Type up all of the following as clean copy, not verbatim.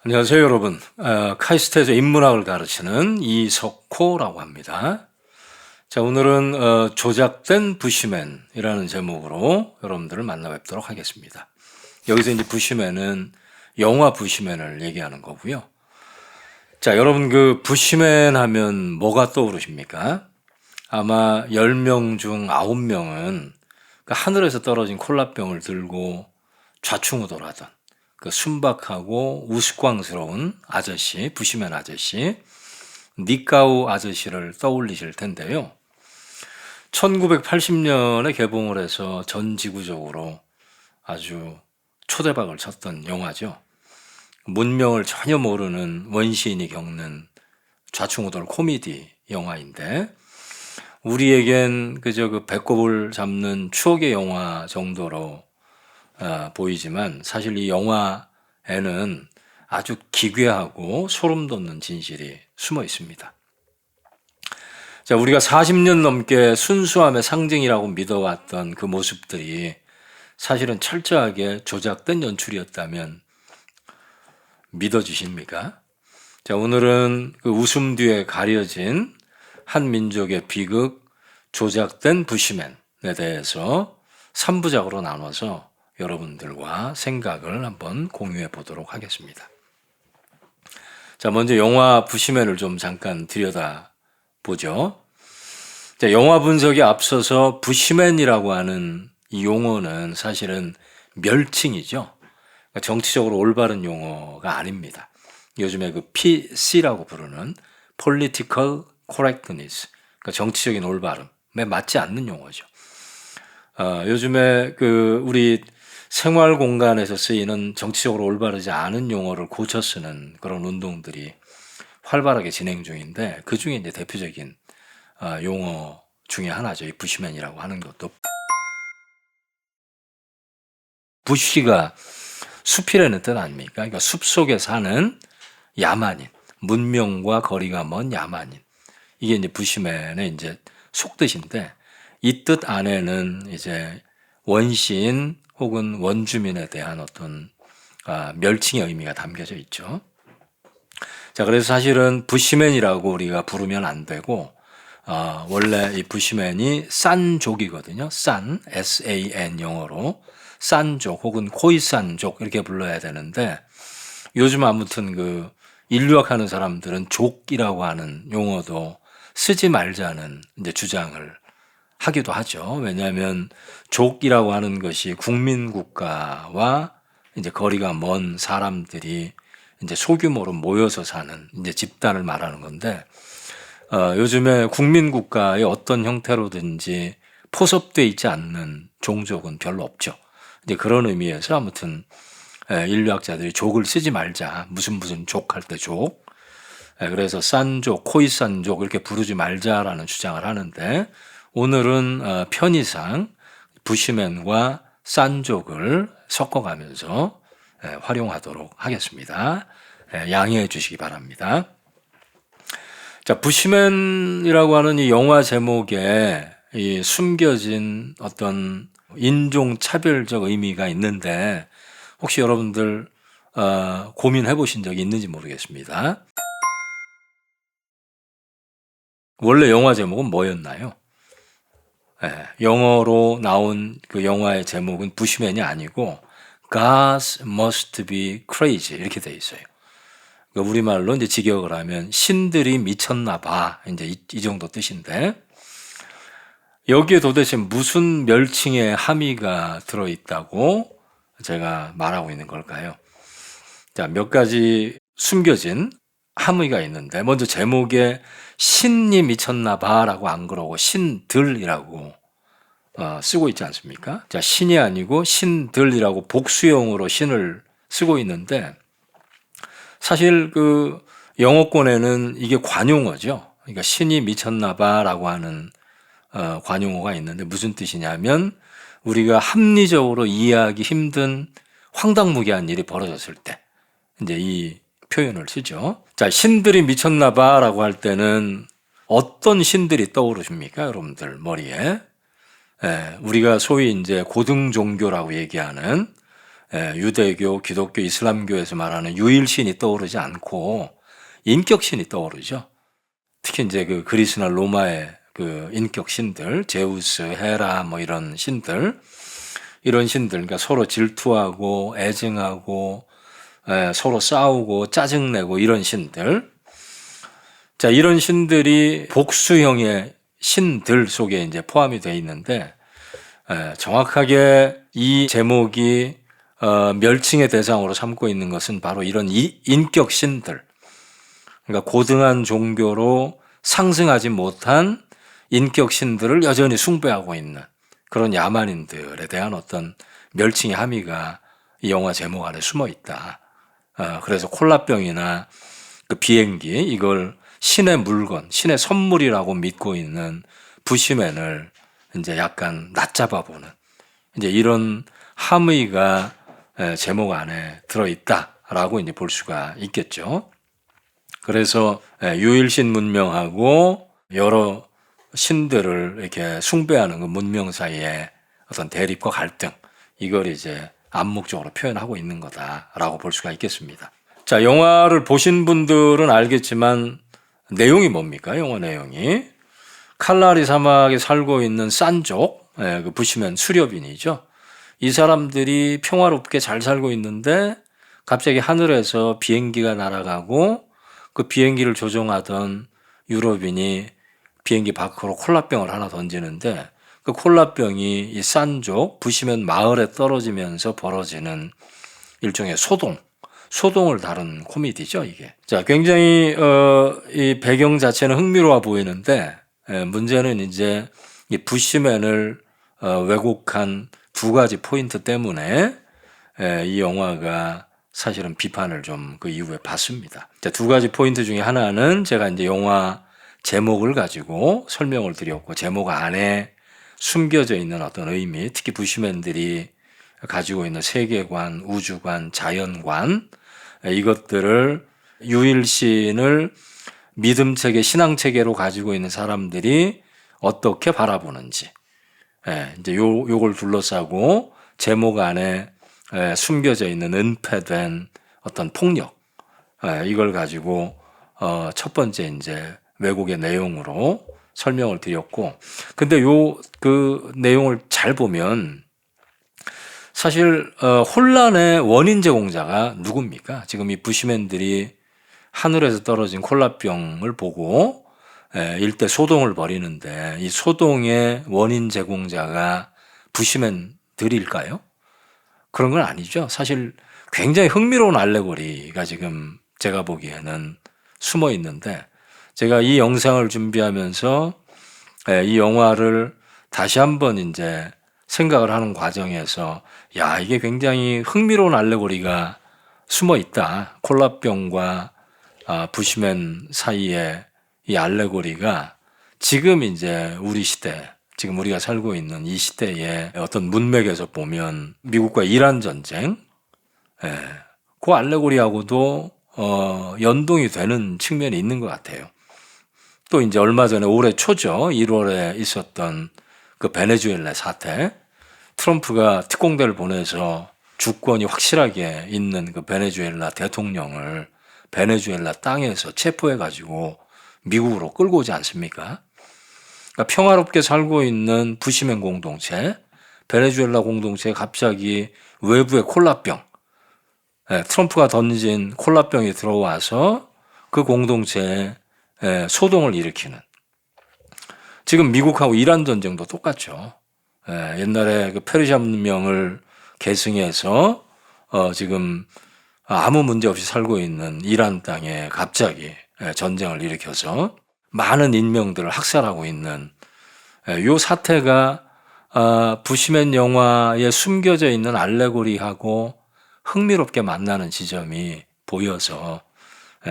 안녕하세요, 여러분. 카이스트에서 인문학을 가르치는 이석호라고 합니다. 자, 오늘은 조작된 부시맨이라는 제목으로 여러분들을 만나 뵙도록 하겠습니다. 여기서 이제 부시맨은 영화 부시맨을 얘기하는 거고요. 자, 여러분 그 부시맨 하면 뭐가 떠오르십니까? 아마 10명 중 9명은 그 하늘에서 떨어진 콜라병을 들고 좌충우돌하던 그 순박하고 우스꽝스러운 아저씨, 부시맨 아저씨, 니까우 아저씨를 떠올리실 텐데요. 1980년에 개봉을 해서 전 지구적으로 아주 초대박을 쳤던 영화죠. 문명을 전혀 모르는 원시인이 겪는 좌충우돌 코미디 영화인데 우리에겐 그저 그 배꼽을 잡는 추억의 영화 정도로 보이지만 사실 이 영화에는 아주 기괴하고 소름 돋는 진실이 숨어 있습니다. 자, 우리가 40년 넘게 순수함의 상징이라고 믿어왔던 그 모습들이 사실은 철저하게 조작된 연출이었다면 믿어지십니까? 자, 오늘은 그 웃음 뒤에 가려진 한 민족의 비극, 조작된 부시맨에 대해서 3부작으로 나눠서 여러분들과 생각을 한번 공유해 보도록 하겠습니다. 자, 먼저 영화 부시맨을 좀 잠깐 들여다보죠. 자, 영화 분석에 앞서서 부시맨이라고 하는 이 용어는 사실은 멸칭이죠. 그러니까 정치적으로 올바른 용어가 아닙니다. 요즘에 그 PC라고 부르는 Political Correctness, 그러니까 정치적인 올바름에 맞지 않는 용어죠. 요즘에 그 우리 생활 공간에서 쓰이는 정치적으로 올바르지 않은 용어를 고쳐 쓰는 그런 운동들이 활발하게 진행 중인데 그 중에 이제 대표적인 용어 중에 하나죠. 이 부시맨이라고 하는 것도. 부시가 숲이라는 뜻 아닙니까? 그러니까 숲 속에 사는 야만인, 문명과 거리가 먼 야만인. 이게 이제 부시맨의 이제 속뜻인데 이 뜻 안에는 이제 원시인 혹은 원주민에 대한 어떤 멸칭의 의미가 담겨져 있죠. 자, 그래서 사실은 부시맨이라고 우리가 부르면 안 되고 원래 이 부시맨이 산족이거든요. 산, S-A-N 영어로 산족 혹은 코이산족 이렇게 불러야 되는데 요즘 아무튼 그 인류학하는 사람들은 족이라고 하는 용어도 쓰지 말자는 이제 주장을 하기도 하죠. 왜냐하면 족이라고 하는 것이 국민국가와 이제 거리가 먼 사람들이 이제 소규모로 모여서 사는 이제 집단을 말하는 건데, 요즘에 국민국가의 어떤 형태로든지 포섭되어 있지 않는 종족은 별로 없죠. 이제 그런 의미에서 아무튼 인류학자들이 족을 쓰지 말자. 무슨 족 할 때 족. 그래서 싼족, 코이산족 이렇게 부르지 말자라는 주장을 하는데 오늘은 편의상 부시맨과 싼족을 섞어가면서 활용하도록 하겠습니다. 양해해 주시기 바랍니다. 자, 부시맨이라고 하는 이 영화 제목에 이 숨겨진 어떤 인종차별적 의미가 있는데 혹시 여러분들 고민해 보신 적이 있는지 모르겠습니다. 원래 영화 제목은 뭐였나요? 영어로 나온 그 영화의 제목은 부시맨이 아니고 God must be crazy 이렇게 돼 있어요. 그러니까 우리말로 이제 직역을 하면 신들이 미쳤나 봐. 이제 이 정도 뜻인데 여기에 도대체 무슨 멸칭의 함의가 들어 있다고 제가 말하고 있는 걸까요? 자, 몇 가지 숨겨진 함의가 있는데 먼저 제목에 신이 미쳤나 봐라고 안 그러고 신들이라고 쓰고 있지 않습니까? 자, 신이 아니고 신들이라고 복수형으로 신을 쓰고 있는데 사실 그 영어권에는 이게 관용어죠. 그러니까 신이 미쳤나 봐라고 하는 관용어가 있는데 무슨 뜻이냐면 우리가 합리적으로 이해하기 힘든 황당무계한 일이 벌어졌을 때 이제 이 표현을 쓰죠. 자, 신들이 미쳤나 봐라고 할 때는 어떤 신들이 떠오르십니까? 여러분들 머리에. 우리가 소위 이제 고등 종교라고 얘기하는 유대교, 기독교, 이슬람교에서 말하는 유일신이 떠오르지 않고 인격신이 떠오르죠. 특히 이제 그 그리스나 로마의 그 인격신들, 제우스, 헤라 뭐 이런 신들, 그러니까 서로 질투하고 애증하고 서로 싸우고 짜증내고 이런 신들. 자, 이런 신들이 복수형의 신들 속에 이제 포함이 되어 있는데, 정확하게 이 제목이 멸칭의 대상으로 삼고 있는 것은 바로 이런 인격 신들. 그러니까 고등한 종교로 상승하지 못한 인격 신들을 여전히 숭배하고 있는 그런 야만인들에 대한 어떤 멸칭의 함의가 이 영화 제목 안에 숨어 있다. 그래서 콜라병이나 그 비행기, 이걸 신의 물건, 신의 선물이라고 믿고 있는 부시맨을 이제 약간 낮잡아 보는 이제 이런 함의가 제목 안에 들어있다라고 이제 볼 수가 있겠죠. 그래서 유일신 문명하고 여러 신들을 이렇게 숭배하는 그 문명 사이에 어떤 대립과 갈등, 이걸 이제 암묵적으로 표현하고 있는 거다라고 볼 수가 있겠습니다. 자, 영화를 보신 분들은 알겠지만 내용이 뭡니까? 영화 내용이 칼라리 사막에 살고 있는 산족, 그 부시맨 수렵인이죠. 이 사람들이 평화롭게 잘 살고 있는데 갑자기 하늘에서 비행기가 날아가고 그 비행기를 조종하던 유럽인이 비행기 밖으로 콜라병을 하나 던지는데 그 콜라병이 이 산족 부시맨 마을에 떨어지면서 벌어지는 일종의 소동을 다룬 코미디죠, 이게. 자, 굉장히 이 배경 자체는 흥미로워 보이는데 문제는 이제 이 부시맨을 왜곡한 두 가지 포인트 때문에 이 영화가 사실은 비판을 좀 그 이후에 받습니다. 자, 두 가지 포인트 중에 하나는 제가 이제 영화 제목을 가지고 설명을 드렸고, 제목 안에 숨겨져 있는 어떤 의미, 특히 부시맨들이 가지고 있는 세계관, 우주관, 자연관, 이것들을 유일신을 믿음체계, 신앙체계로 가지고 있는 사람들이 어떻게 바라보는지, 이제 요걸 둘러싸고 제목 안에 숨겨져 있는 은폐된 어떤 폭력, 이걸 가지고 첫 번째 이제 왜곡의 내용으로 설명을 드렸고, 근데 그 내용을 잘 보면 사실 혼란의 원인 제공자가 누굽니까? 지금 이 부시맨들이 하늘에서 떨어진 콜라병을 보고 일대 소동을 벌이는데 이 소동의 원인 제공자가 부시맨들일까요? 그런 건 아니죠. 사실 굉장히 흥미로운 알레고리가 지금 제가 보기에는 숨어 있는데, 제가 이 영상을 준비하면서 이 영화를 다시 한번 이제 생각을 하는 과정에서 야, 이게 굉장히 흥미로운 알레고리가 숨어 있다. 콜라병과 부시맨 사이에 이 알레고리가 지금 이제 우리 시대, 지금 우리가 살고 있는 이 시대의 어떤 문맥에서 보면 미국과 이란 전쟁, 그 알레고리하고도 연동이 되는 측면이 있는 것 같아요. 또 이제 얼마 전에 올해 초죠. 1월에 있었던 그 베네수엘라 사태, 트럼프가 특공대를 보내서 주권이 확실하게 있는 그 베네수엘라 대통령을 베네수엘라 땅에서 체포해가지고 미국으로 끌고 오지 않습니까? 그러니까 평화롭게 살고 있는 부시맨 공동체, 베네수엘라 공동체에 갑자기 외부의 콜라병, 트럼프가 던진 콜라병이 들어와서 그 공동체에 소동을 일으키는. 지금 미국하고 이란 전쟁도 똑같죠. 옛날에 그 페르시아 문명을 계승해서 지금 아무 문제 없이 살고 있는 이란 땅에 갑자기 전쟁을 일으켜서 많은 인명들을 학살하고 있는 이 사태가 부시맨 영화에 숨겨져 있는 알레고리하고 흥미롭게 만나는 지점이 보여서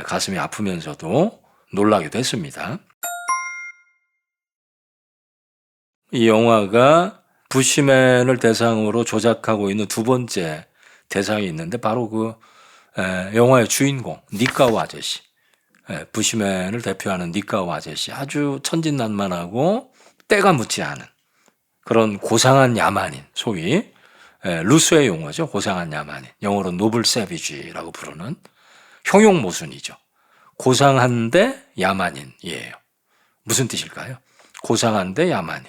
가슴이 아프면서도 놀라게 됐습니다. 이 영화가 부시맨을 대상으로 조작하고 있는 두 번째 대상이 있는데 바로 그 영화의 주인공 니카우 아저씨, 부시맨을 대표하는 니카우 아저씨, 아주 천진난만하고 때가 묻지 않은 그런 고상한 야만인, 소위 루소의 용어죠. 고상한 야만인. 영어로 노블 세비지라고 부르는 형용 모순이죠. 고상한데 야만인이에요. 무슨 뜻일까요? 고상한데 야만인.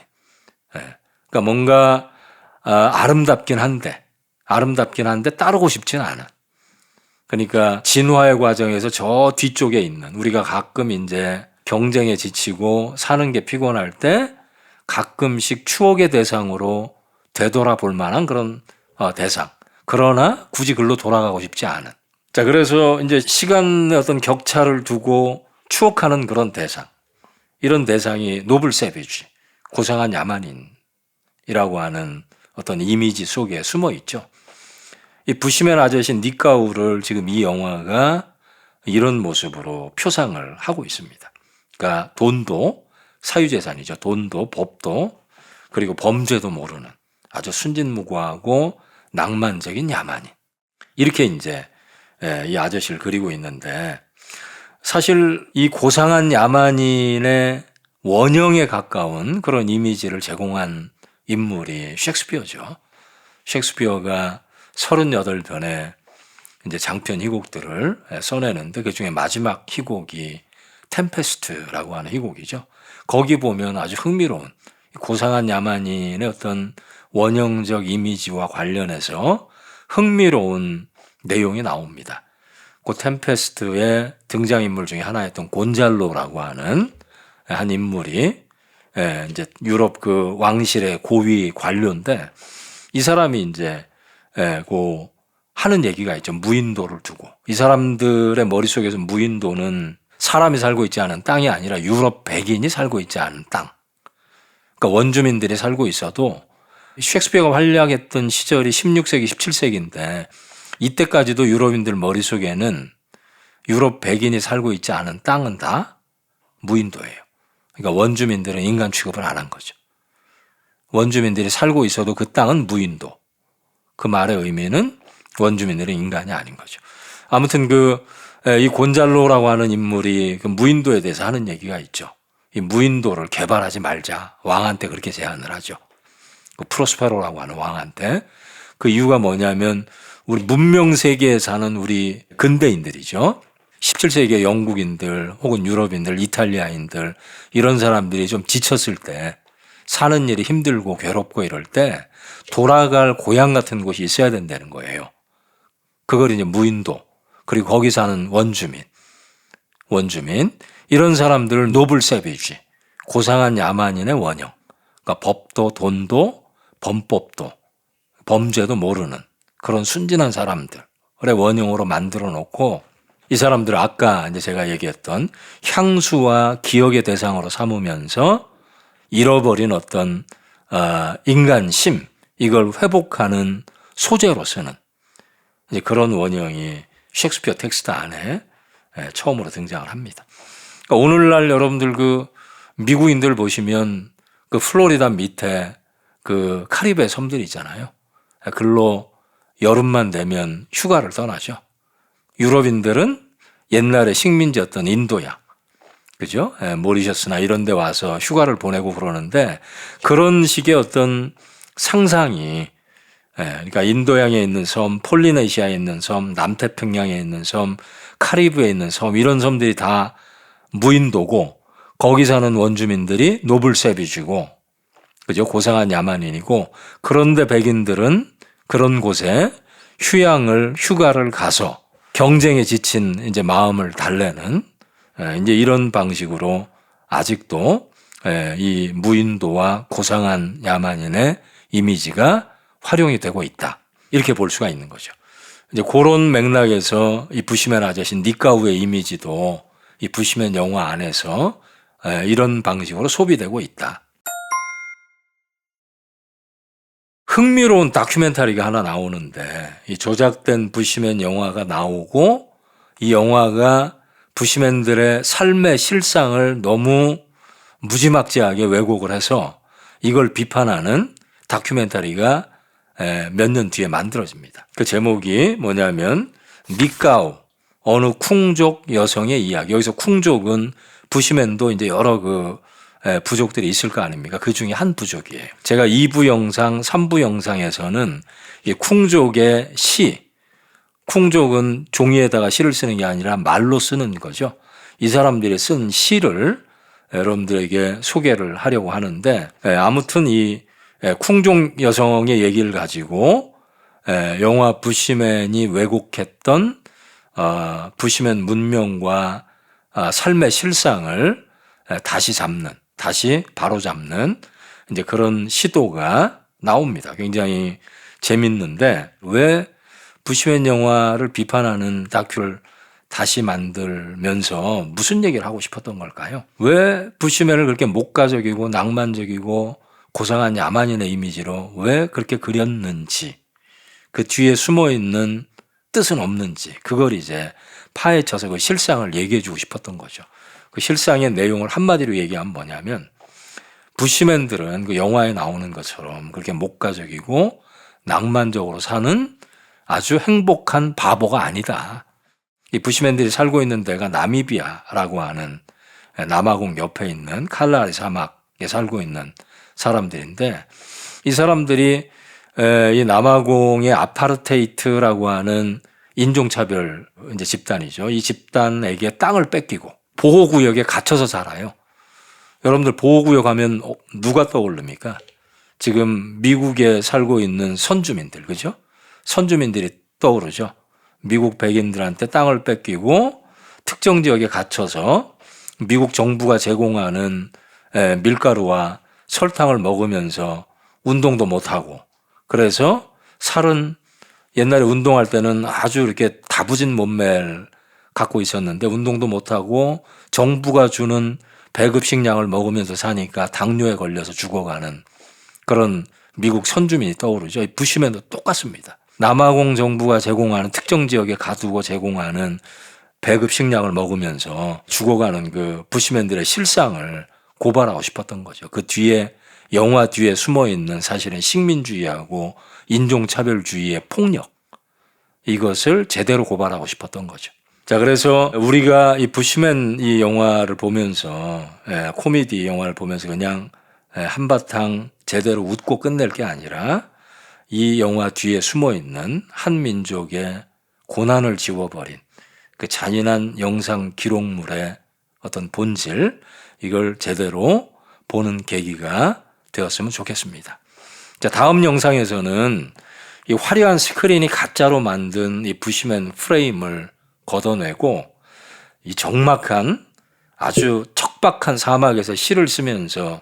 그러니까 뭔가 아름답긴 한데 따르고 싶지는 않은. 그러니까 진화의 과정에서 저 뒤쪽에 있는, 우리가 가끔 이제 경쟁에 지치고 사는 게 피곤할 때 가끔씩 추억의 대상으로 되돌아볼 만한 그런 대상. 그러나 굳이 글로 돌아가고 싶지 않은. 자, 그래서 이제 시간의 어떤 격차를 두고 추억하는 그런 대상. 이런 대상이 노블 세비지, 고상한 야만인이라고 하는 어떤 이미지 속에 숨어 있죠. 이 부시맨 아저씨 니까우를 지금 이 영화가 이런 모습으로 표상을 하고 있습니다. 그러니까 돈도 사유재산이죠. 돈도 법도 그리고 범죄도 모르는 아주 순진무구하고 낭만적인 야만인. 이렇게 이제 이 아저씨를 그리고 있는데, 사실 이 고상한 야만인의 원형에 가까운 그런 이미지를 제공한 인물이 셰익스피어죠. 셰익스피어가 38편의 이제 장편 희곡들을 써내는데 그 중에 마지막 희곡이 템페스트라고 하는 희곡이죠. 거기 보면 아주 흥미로운 고상한 야만인의 어떤 원형적 이미지와 관련해서 흥미로운 내용이 나옵니다. 그 템페스트의 등장인물 중에 하나였던 곤잘로라고 하는 한 인물이 이제 유럽 그 왕실의 고위 관료인데, 이 사람이 이제 그 하는 얘기가 있죠. 무인도를 두고. 이 사람들의 머릿속에서 무인도는 사람이 살고 있지 않은 땅이 아니라 유럽 백인이 살고 있지 않은 땅. 그러니까 원주민들이 살고 있어도 셰익스피어가 활약했던 시절이 16세기, 17세기인데 이때까지도 유럽인들 머릿속에는 유럽 백인이 살고 있지 않은 땅은 다 무인도예요. 그러니까 원주민들은 인간 취급을 안 한 거죠. 원주민들이 살고 있어도 그 땅은 무인도. 그 말의 의미는 원주민들은 인간이 아닌 거죠. 아무튼 이 곤잘로라고 하는 인물이 그 무인도에 대해서 하는 얘기가 있죠. 이 무인도를 개발하지 말자. 왕한테 그렇게 제안을 하죠. 그 프로스페로라고 하는 왕한테. 그 이유가 뭐냐면 우리 문명 세계에 사는 우리 근대인들이죠. 17세기의 영국인들 혹은 유럽인들, 이탈리아인들 이런 사람들이 좀 지쳤을 때, 사는 일이 힘들고 괴롭고 이럴 때 돌아갈 고향 같은 곳이 있어야 된다는 거예요. 그걸 이제 무인도, 그리고 거기 사는 원주민 이런 사람들을 노블 세비지, 고상한 야만인의 원형. 그러니까 법도 돈도 범법도 범죄도 모르는 그런 순진한 사람들의 원형으로 만들어 놓고, 이 사람들을 아까 이제 제가 얘기했던 향수와 기억의 대상으로 삼으면서 잃어버린 어떤 인간심, 이걸 회복하는 소재로 쓰는 이제 그런 원형이 셰익스피어 텍스트 안에 처음으로 등장을 합니다. 그러니까 오늘날 여러분들 그 미국인들 보시면 그 플로리다 밑에 그 카리브해 섬들이 있잖아요. 글로 여름만 되면 휴가를 떠나죠. 유럽인들은 옛날에 식민지였던 인도양, 그죠? 모리셔스나 이런 데 와서 휴가를 보내고 그러는데, 그런 식의 어떤 상상이, 그러니까 인도양에 있는 섬, 폴리네시아에 있는 섬, 남태평양에 있는 섬, 카리브에 있는 섬, 이런 섬들이 다 무인도고, 거기 사는 원주민들이 노블 세비지고, 그죠? 고상한 야만인이고, 그런데 백인들은 그런 곳에 휴가를 가서 경쟁에 지친 이제 마음을 달래는 이제 이런 방식으로 아직도 이 무인도와 고상한 야만인의 이미지가 활용이 되고 있다. 이렇게 볼 수가 있는 거죠. 이제 그런 맥락에서 이 부시맨 아저씨 니까우의 이미지도 이 부시맨 영화 안에서 이런 방식으로 소비되고 있다. 흥미로운 다큐멘터리가 하나 나오는데, 이 조작된 부시맨 영화가 나오고 이 영화가 부시맨들의 삶의 실상을 너무 무지막지하게 왜곡을 해서 이걸 비판하는 다큐멘터리가 몇 년 뒤에 만들어집니다. 그 제목이 뭐냐면 니까우, 어느 쿵족 여성의 이야기. 여기서 쿵족은 부시맨도 이제 여러 그 부족들이 있을 거 아닙니까? 그 중에 한 부족이에요. 제가 2부 영상, 3부 영상에서는 이 쿵족의 시, 쿵족은 종이에다가 시를 쓰는 게 아니라 말로 쓰는 거죠. 이 사람들이 쓴 시를 여러분들에게 소개를 하려고 하는데, 아무튼 이 쿵족 여성의 얘기를 가지고 영화 부시맨이 왜곡했던 부시맨 문명과 삶의 실상을 다시 바로잡는 이제 그런 시도가 나옵니다. 굉장히 재밌는데, 왜 부시맨 영화를 비판하는 다큐를 다시 만들면서 무슨 얘기를 하고 싶었던 걸까요? 왜 부시맨을 그렇게 목가적이고 낭만적이고 고상한 야만인의 이미지로 왜 그렇게 그렸는지, 그 뒤에 숨어 있는 뜻은 없는지, 그걸 이제 파헤쳐서 그 실상을 얘기해 주고 싶었던 거죠. 그 실상의 내용을 한마디로 얘기하면 뭐냐면, 부시맨들은 그 영화에 나오는 것처럼 그렇게 목가적이고 낭만적으로 사는 아주 행복한 바보가 아니다. 이 부시맨들이 살고 있는 데가 나미비아라고 하는 남아공 옆에 있는 칼라리 사막에 살고 있는 사람들인데, 이 사람들이 이 남아공의 아파르테이트라고 하는 인종차별 이제 집단이죠. 이 집단에게 땅을 뺏기고 보호구역에 갇혀서 살아요. 여러분들 보호구역 하면 누가 떠오릅니까? 지금 미국에 살고 있는 선주민들, 그죠? 선주민들이 떠오르죠. 미국 백인들한테 땅을 뺏기고 특정 지역에 갇혀서 미국 정부가 제공하는 밀가루와 설탕을 먹으면서 운동도 못하고, 그래서 살은 옛날에 운동할 때는 아주 이렇게 다부진 몸매를 갖고 있었는데 운동도 못하고 정부가 주는 배급 식량을 먹으면서 사니까 당뇨에 걸려서 죽어가는 그런 미국 선주민이 떠오르죠. 부시맨도 똑같습니다. 남아공 정부가 제공하는 특정 지역에 가두고 제공하는 배급 식량을 먹으면서 죽어가는 그 부시맨들의 실상을 고발하고 싶었던 거죠. 그 뒤에, 영화 뒤에 숨어 있는 사실은 식민주의하고 인종차별주의의 폭력, 이것을 제대로 고발하고 싶었던 거죠. 자, 그래서 우리가 이 부시맨 이 영화를 보면서, 코미디 영화를 보면서 그냥 한바탕 제대로 웃고 끝낼 게 아니라 이 영화 뒤에 숨어 있는 한 민족의 고난을 지워버린 그 잔인한 영상 기록물의 어떤 본질, 이걸 제대로 보는 계기가 되었으면 좋겠습니다. 자, 다음 영상에서는 이 화려한 스크린이 가짜로 만든 이 부시맨 프레임을 걷어내고 이 적막한 아주 척박한 사막에서 시를 쓰면서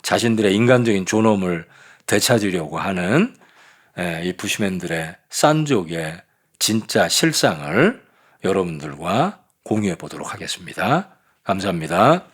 자신들의 인간적인 존엄을 되찾으려고 하는 이 부시맨들의 싼족의 진짜 실상을 여러분들과 공유해 보도록 하겠습니다. 감사합니다.